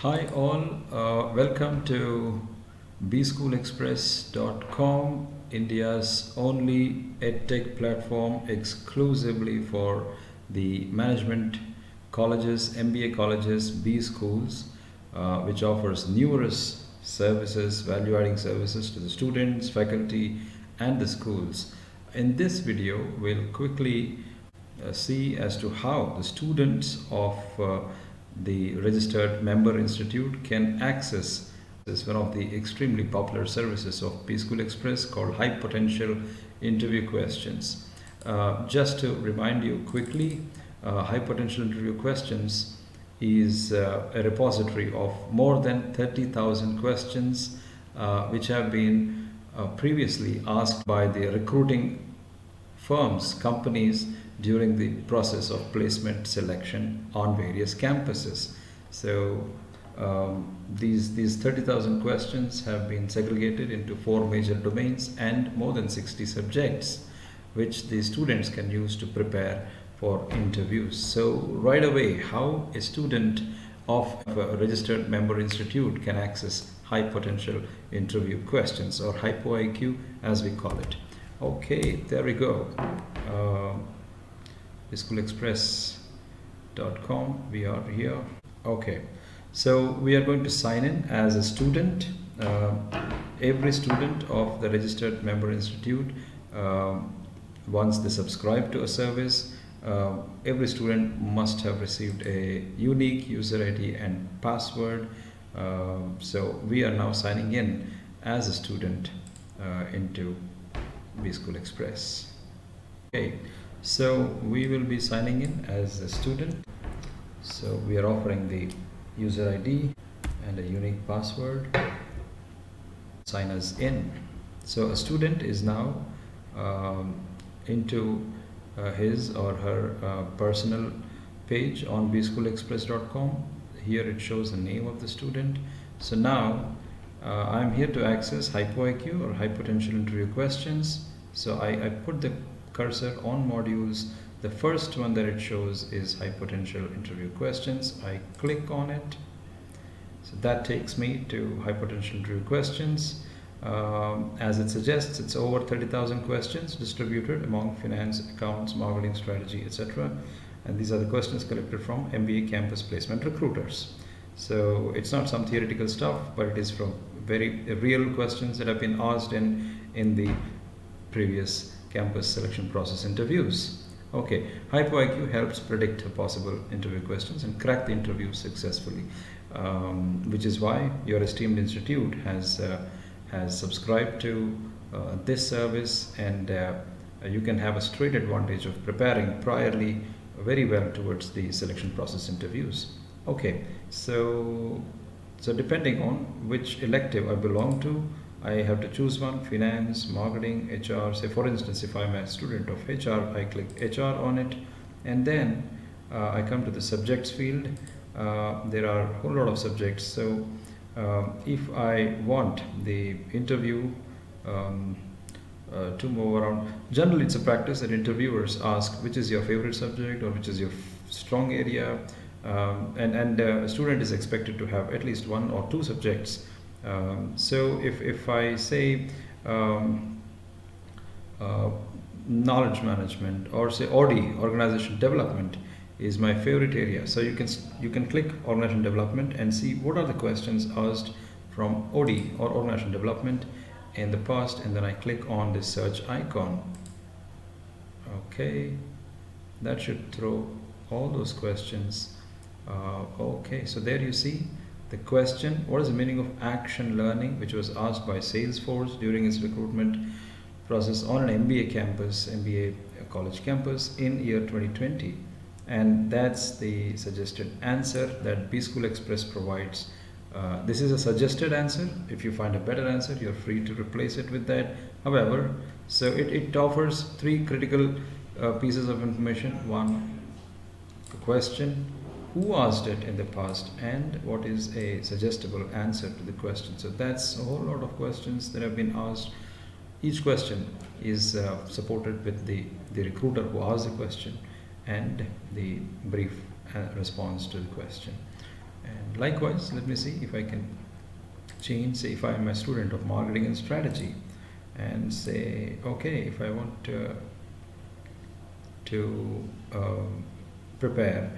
Hi all, welcome to bschoolexpress.com, India's only edtech platform exclusively for the management colleges, MBA colleges, B schools, which offers numerous services, value-adding services to the students, faculty, and the schools. In this video, we'll quickly see as to how the students of the registered member institute can access this one of the extremely popular services of B-School Express called High Potential Interview Questions. Just to remind you quickly, High Potential Interview Questions is a repository of more than 30,000 questions which have been previously asked by the recruiting firms, companies during the process of placement selection on various campuses. So these 30,000 questions have been segregated into 4 major domains and more than 60 subjects which the students can use to prepare for interviews. So right away, how a student of a registered member institute can access high potential interview questions, or Hypo IQ as we call it. Okay, there we go. bschoolexpress.com, we are here. Okay, so we are going to sign in as a student. Every student of the registered member institute, once they subscribe to a service, every student must have received a unique user ID and password. So we are now signing in as a student into B-School Express. Okay, so we will be signing in as a student. So we are offering the user ID and a unique password. Sign us in. So a student is now into his or her personal page on bschoolexpress.com. Here it shows the name of the student. So now I'm here to access Hypo IQ or High Potential Interview Questions. So I put the cursor on modules. The first one that it shows is High Potential Interview Questions. I click on it. So that takes me to High Potential Interview Questions. As it suggests, it's over 30,000 questions distributed among finance, accounts, marketing, strategy, etc. And these are the questions collected from MBA campus placement recruiters. So it's not some theoretical stuff, but it is from very real questions that have been asked in the previous campus selection process interviews. Okay, Hypo IQ helps predict possible interview questions and crack the interview successfully, which is why your esteemed institute has subscribed to this service, and you can have a straight advantage of preparing priorly very well towards the selection process interviews. Okay, so depending on which elective I belong to, I have to choose one: finance, marketing, HR. Say for instance, if I'm a student of HR, I click HR on it, and then I come to the subjects field. There are a whole lot of subjects. So if I want the interview to move around, generally it's a practice that interviewers ask which is your favorite subject or which is your strong area, and a student is expected to have at least 1 or 2 subjects. So if I say knowledge management, or say OD, organization development, is my favorite area. So you can click organization development and see what are the questions asked from OD or organization development in the past, and then I click on the search icon. Okay, that should throw all those questions. Okay, so there you see the question: what is the meaning of action learning, which was asked by Salesforce during its recruitment process on an MBA campus, MBA college campus in year 2020. And that's the suggested answer that B-School Express provides. This is a suggested answer. If you find a better answer, you're free to replace it with that. However, so it offers 3 critical pieces of information. 1, the question, who asked it in the past, and what is a suggestible answer to the question. So that's a whole lot of questions that have been asked. Each question is supported with the recruiter who asked the question and the brief response to the question. And likewise, let me see if I can change, say if I'm a student of marketing and strategy, and say, okay, if I want to prepare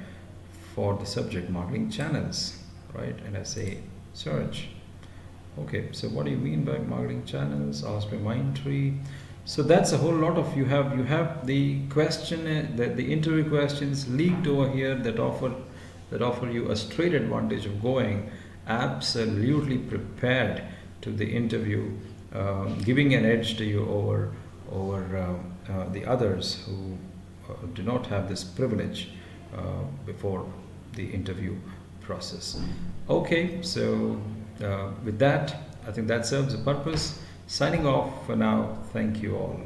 for the subject marketing channels, right? And I say search. Okay, so what do you mean by marketing channels? Ask my mind tree. So that's a whole lot of, you have the question, the interview questions leaked over here that offer you a straight advantage of going absolutely prepared to the interview, giving an edge to you over the others who do not have this privilege before the interview process. Okay, so with that, I think that serves a purpose. Signing off for now. Thank you all.